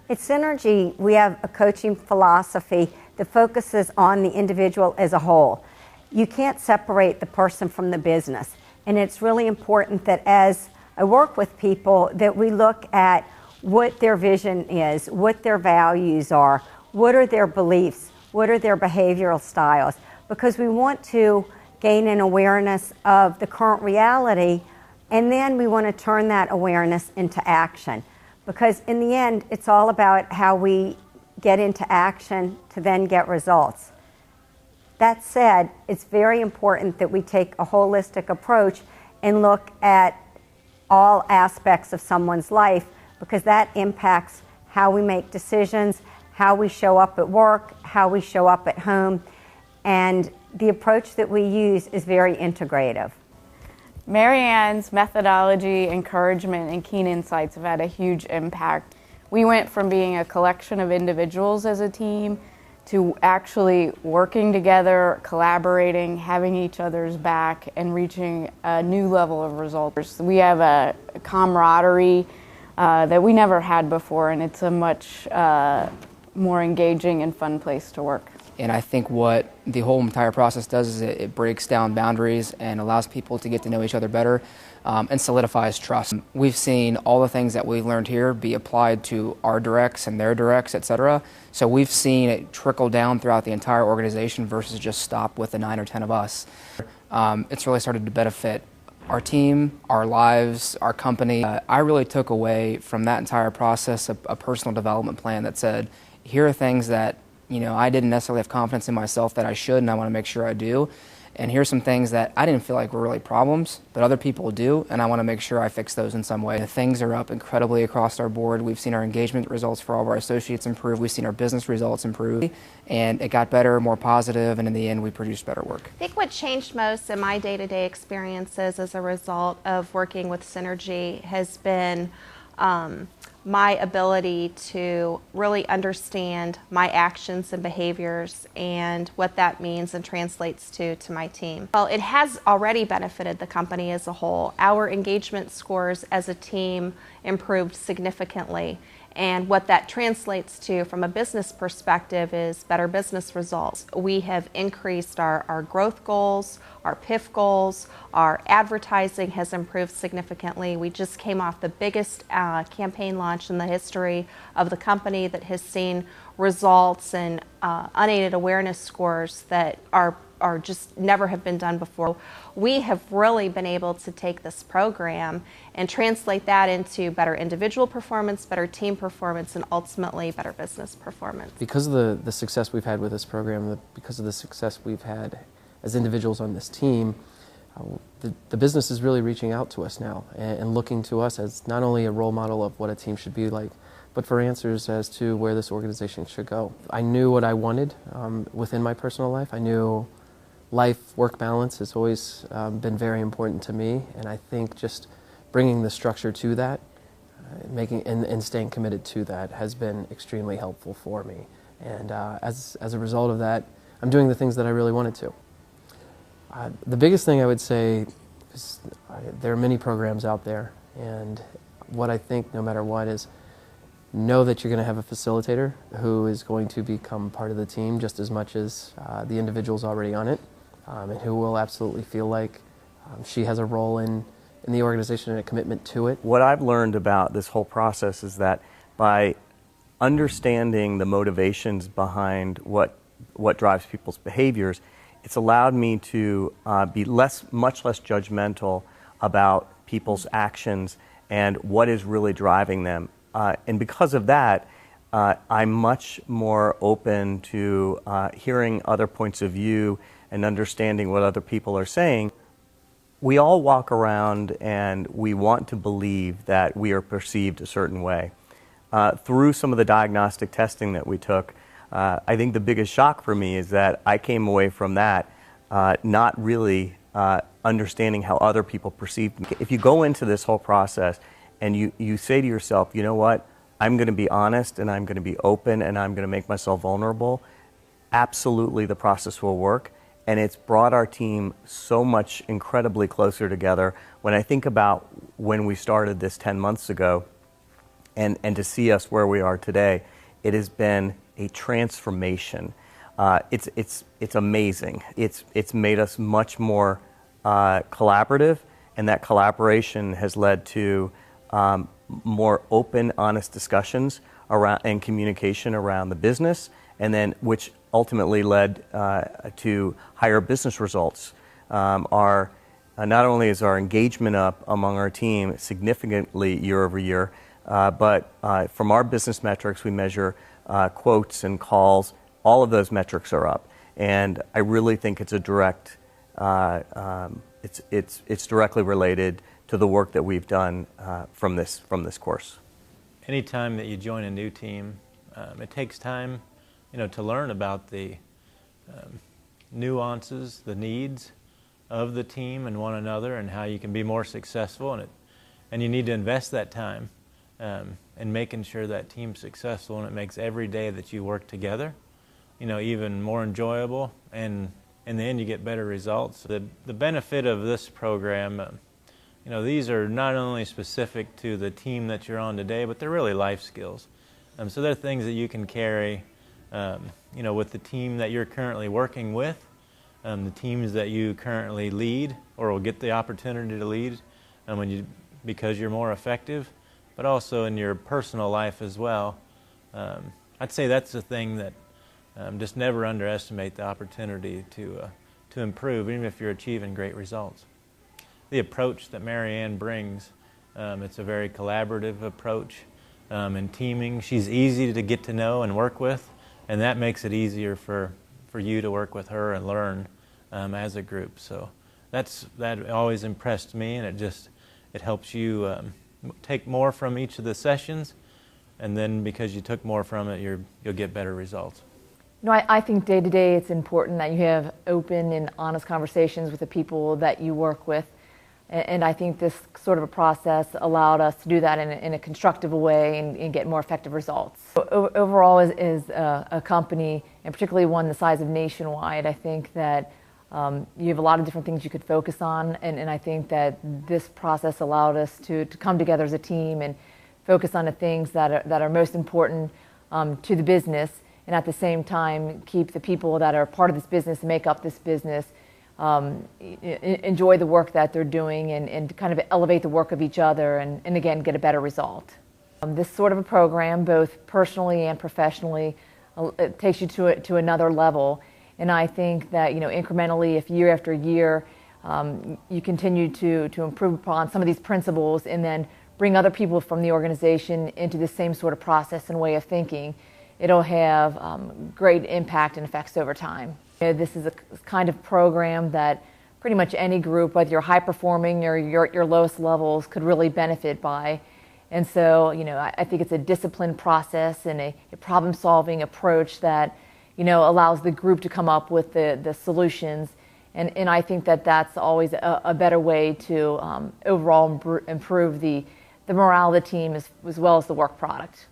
At Synergy, we have a coaching philosophy that focuses on the individual as a whole. You can't separate the person from the business. And it's really important that as I work with people that we look at what their vision is, what their values are, what are their beliefs, what are their behavioral styles, because we want to gain an awareness of the current reality, and then we want to turn that awareness into action. Because in the end, it's all about how we get into action to then get results. That said, it's very important that we take a holistic approach and look at all aspects of someone's life, because that impacts how we make decisions, how we show up at work, how we show up at home, and the approach that we use is very integrative. Mary Ann's methodology, encouragement, and keen insights have had a huge impact. We went from being a collection of individuals as a team to actually working together, collaborating, having each other's back, and reaching a new level of results. We have a camaraderie that we never had before, and it's a much more engaging and fun place to work. And I think what the whole entire process does is it breaks down boundaries and allows people to get to know each other better and solidifies trust. We've seen all the things that we learned here be applied to our directs and their directs, etc. So we've seen it trickle down throughout the entire organization versus just stop with the 9 or 10 of us. It's really started to benefit our team, our lives, our company. I really took away from that entire process a personal development plan that said, here are things that I didn't necessarily have confidence in myself that I should, and I want to make sure I do. And here's some things that I didn't feel like were really problems, but other people do, and I want to make sure I fix those in some way. Things are up incredibly across our board. We've seen our engagement results for all of our associates improve. We've seen our business results improve, and it got better, more positive, and in the end, we produced better work. I think what changed most in my day-to-day experiences as a result of working with Synergy has been my ability to really understand my actions and behaviors and what that means and translates to my team. Well, it has already benefited the company as a whole. Our engagement scores as a team improved significantly. And what that translates to from a business perspective is better business results. We have increased our growth goals, our PIF goals, our advertising has improved significantly. We just came off the biggest campaign launch in the history of the company that has seen results and unaided awareness scores that are just never have been done before. We have really been able to take this program and translate that into better individual performance, better team performance, and ultimately better business performance. Because of the success we've had with this program, because of the success we've had as individuals on this team, the business is really reaching out to us now and looking to us as not only a role model of what a team should be like, but for answers as to where this organization should go. I knew what I wanted within my personal life. I knew life-work balance has always been very important to me, and I think just bringing the structure to that, and staying committed to that has been extremely helpful for me. And as a result of that, I'm doing the things that I really wanted to. The biggest thing I would say is there are many programs out there, and what I think no matter what is know that you're going to have a facilitator who is going to become part of the team just as much as the individual's already on it, and who will absolutely feel like she has a role in the organization and a commitment to it. What I've learned about this whole process is that by understanding the motivations behind what drives people's behaviors, it's allowed me to be much less judgmental about people's actions and what is really driving them. And because of that, I'm much more open to hearing other points of view and understanding what other people are saying. We all walk around and we want to believe that we are perceived a certain way. Through some of the diagnostic testing that we took, I think the biggest shock for me is that I came away from that not really understanding how other people perceive me. If you go into this whole process and you say to yourself, you know what, I'm going to be honest and I'm going to be open and I'm going to make myself vulnerable, absolutely the process will work. And it's brought our team so much incredibly closer together. When I think about when we started this 10 months ago, and to see us where we are today, it has been a transformation. It's amazing. It's made us much more collaborative, and that collaboration has led to more open, honest discussions around and communication around the business, and then which ultimately led to higher business results. Not only is our engagement up among our team significantly year over year, but from our business metrics, we measure quotes and calls. All of those metrics are up, and I really think it's a direct. It's directly related to the work that we've done from this course. Anytime that you join a new team, it takes time, to learn about the nuances, the needs of the team and one another, and how you can be more successful in it. And you need to invest that time in making sure that team's successful, and it makes every day that you work together, even more enjoyable, and in the end you get better results. The benefit of this program, these are not only specific to the team that you're on today, but they're really life skills. So they're things that you can carry, with the team that you're currently working with, the teams that you currently lead or will get the opportunity to lead because you're more effective, but also in your personal life as well. I'd say that's the thing that just never underestimate the opportunity to improve, even if you're achieving great results. The approach that Marianne brings, it's a very collaborative approach in teaming. She's easy to get to know and work with, and that makes it easier for you to work with her and learn as a group. So that always impressed me, and it helps you take more from each of the sessions, and then because you took more from it, you'll get better results. I think day to day it's important that you have open and honest conversations with the people that you work with. And I think this sort of a process allowed us to do that in a constructive way and get more effective results. Overall, as a company, and particularly one the size of Nationwide, I think that you have a lot of different things you could focus on, and I think that this process allowed us to come together as a team and focus on the things that are most important to the business, and at the same time keep the people that are part of this business and make up this business enjoy the work that they're doing and kind of elevate the work of each other and again get a better result. This sort of a program, both personally and professionally, it takes you to another level, and I think that incrementally, if year after year you continue to improve upon some of these principles and then bring other people from the organization into the same sort of process and way of thinking, it'll have great impact and effects over time. This is a kind of program that pretty much any group, whether you're high performing or you're at your lowest levels, could really benefit by. And so, I think it's a disciplined process and a problem solving approach that, allows the group to come up with the solutions. And I think that that's always a better way to overall improve the morale of the team as well as the work product.